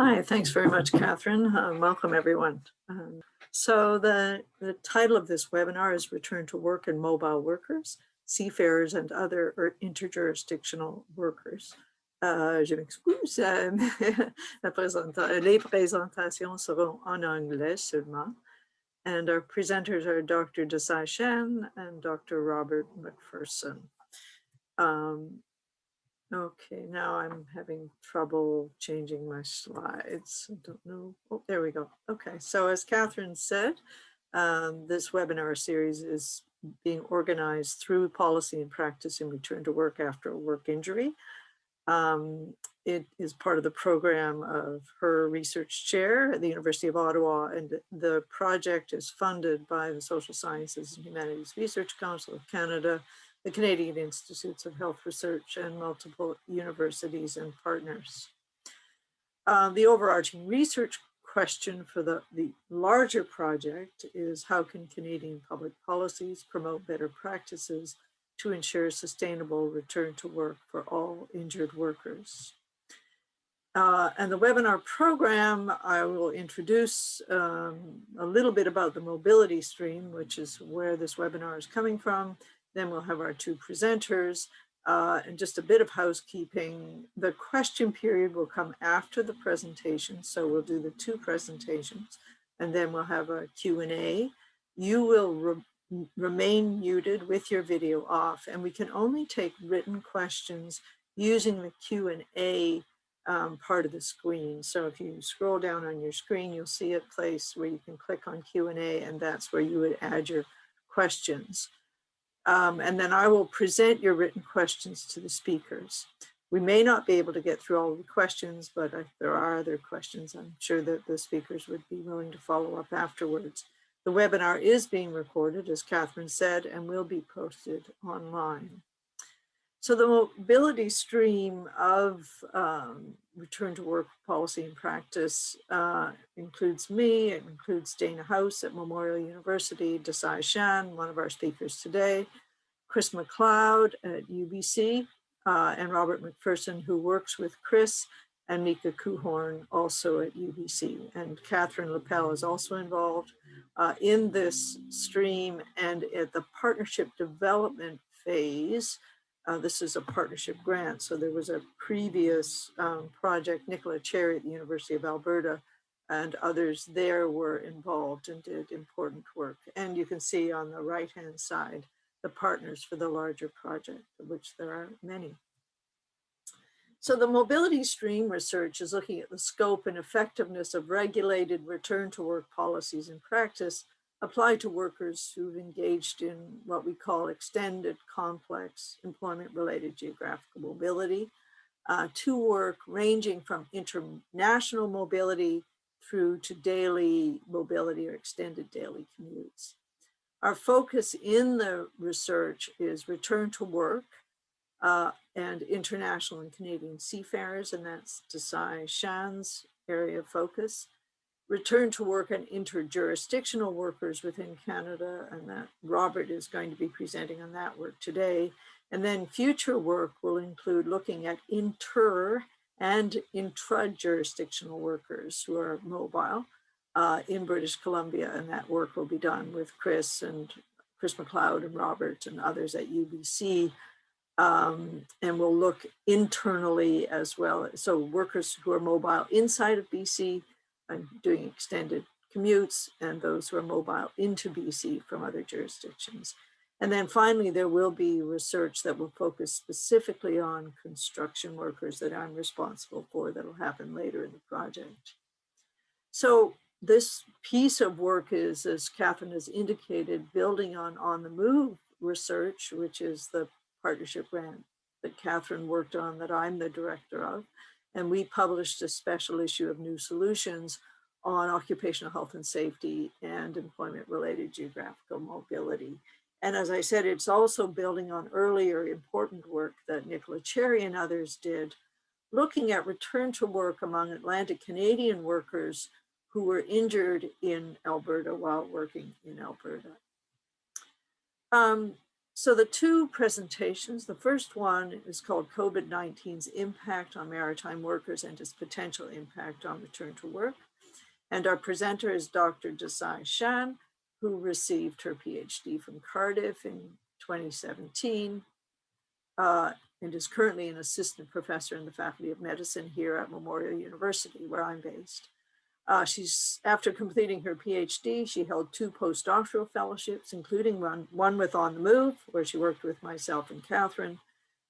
Hi, thanks very much, Catherine. Welcome, everyone. So the title of this webinar is Return to Work and Mobile Workers, Seafarers and Other Interjurisdictional Workers. Je m'excuse, les présentations seront en anglais seulement. And our presenters are Dr. Desai Shan and Dr. Robert MacPherson. Okay, now I'm having trouble changing my slides. I don't know. Oh, there we go. Okay, so as Catherine said, this webinar series is being organized through Policy and Practice in Return to Work After a Work Injury. It is part of the program of her research chair at the University of Ottawa, and the project is funded by the Social Sciences and Humanities Research Council of Canada, the Canadian Institutes of Health Research, and multiple universities and partners. The overarching research question for the larger project is how can Canadian public policies promote better practices to ensure sustainable return to work for all injured workers. And the webinar program, I will introduce a little bit about the mobility stream, which is where this webinar is coming from. Then we'll have our two presenters and just a bit of housekeeping. The question period will come after the presentation. So we'll do the two presentations and then we'll have a Q&A. You will remain muted with your video off, and we can only take written questions using the Q&A part of the screen. So if you scroll down on your screen, you'll see a place where you can click on Q&A, and that's where you would add your questions. And then I will present your written questions to the speakers. We may not be able to get through all the questions, but if there are other questions, I'm sure that the speakers would be willing to follow up afterwards. The webinar is being recorded, as Catherine said, and will be posted online. So the mobility stream of return to work policy and practice includes me, it includes Dana House at Memorial University, Desai Shan, one of our speakers today, Chris McLeod at UBC, and Robert MacPherson, who works with Chris, and Mika Kuhorn, also at UBC. And Catherine Lapel is also involved in this stream, and at the partnership development phase. This is a partnership grant. So there was a previous project, Nicola Cherry at the University of Alberta, and others there were involved and did important work. And you can see on the right-hand side, the partners for the larger project, of which there are many. So the mobility stream research is looking at the scope and effectiveness of regulated return to work policies and practice applied to workers who've engaged in what we call extended complex employment-related geographical mobility to work ranging from international mobility through to daily mobility or extended daily commutes. Our focus in the research is return to work and international and Canadian seafarers, and that's Desai Shan's area of focus. Return to work and interjurisdictional workers within Canada, and that Robert is going to be presenting on that work today. And then future work will include looking at inter and intra-jurisdictional workers who are mobile in British Columbia, and that work will be done with Chris McLeod and Robert and others at UBC. And we'll look internally as well. So workers who are mobile inside of BC and doing extended commutes, and those who are mobile into BC from other jurisdictions. And then finally, there will be research that will focus specifically on construction workers that I'm responsible for that will happen later in the project. So this piece of work is, as Catherine has indicated, building on the move research, which is the partnership grant that Catherine worked on that I'm the director of. And we published a special issue of New Solutions on occupational health and safety and employment-related geographical mobility. And as I said, it's also building on earlier important work that Nicola Cherry and others did, looking at return to work among Atlantic Canadian workers who were injured in Alberta while working in Alberta. So the two presentations, the first one is called COVID-19's impact on maritime workers and its potential impact on return to work. And our presenter is Dr. Desai Shan, who received her PhD from Cardiff in 2017 and is currently an assistant professor in the Faculty of Medicine here at Memorial University, where I'm based. After completing her PhD, she held 2 postdoctoral fellowships, including one with On the Move, where she worked with myself and Catherine,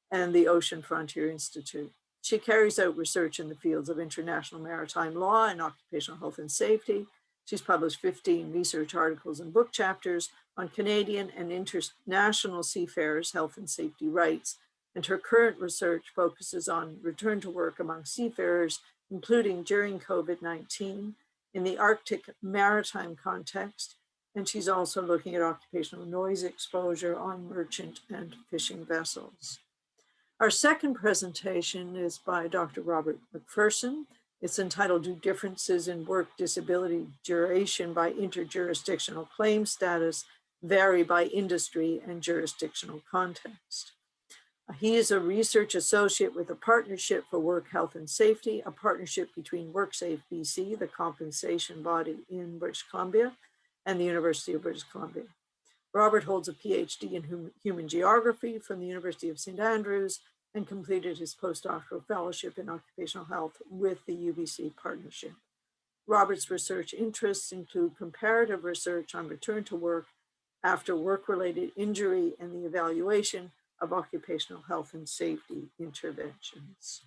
and the Ocean Frontier Institute. She carries out research in the fields of international maritime law and occupational health and safety. She's published 15 research articles and book chapters on Canadian and international seafarers' health and safety rights, and her current research focuses on return to work among seafarers, including during COVID-19 in the Arctic maritime context. And she's also looking at occupational noise exposure on merchant and fishing vessels. Our second presentation is by Dr. Robert MacPherson. It's entitled "Do Differences in Work Disability Duration by Interjurisdictional Claim Status Vary by Industry and Jurisdictional Context?" He is a research associate with the Partnership for Work Health and Safety, a partnership between WorkSafe BC, the compensation body in British Columbia, and the University of British Columbia. Robert holds a PhD in human geography from the University of St. Andrews and completed his postdoctoral fellowship in occupational health with the UBC partnership. Robert's research interests include comparative research on return to work after work-related injury and the evaluation of occupational health and safety interventions.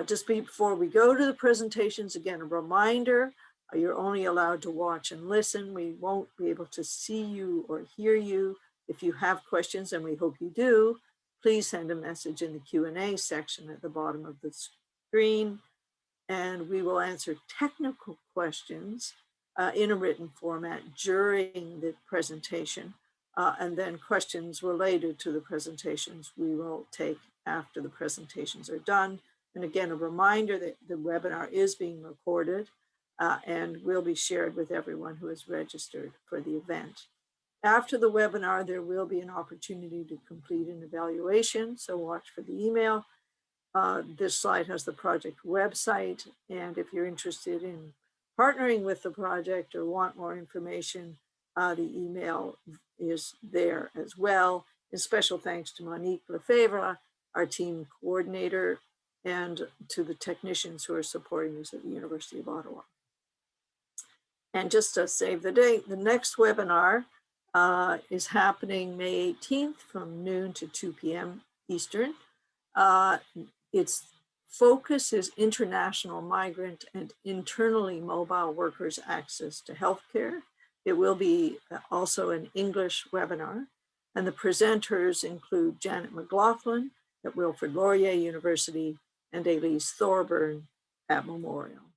Just before we go to the presentations, again, a reminder, you're only allowed to watch and listen. We won't be able to see you or hear you. If you have questions, and we hope you do, please send a message in the Q&A section at the bottom of the screen, and we will answer technical questions in a written format during the presentation. And then questions related to the presentations we will take after the presentations are done. And again, a reminder that the webinar is being recorded and will be shared with everyone who is registered for the event. After the webinar, there will be an opportunity to complete an evaluation, so watch for the email. This slide has the project website, and if you're interested in partnering with the project or want more information, the email is there as well. And special thanks to Monique Lefebvre, our team coordinator, and to the technicians who are supporting us at the University of Ottawa. And just to save the date, the next webinar is happening May 18th from noon to 2 p.m. Eastern. Its focus is international migrant and internally mobile workers' access to healthcare. It will be also an English webinar, and the presenters include Janet McLaughlin at Wilfrid Laurier University and Elise Thorburn at Memorial.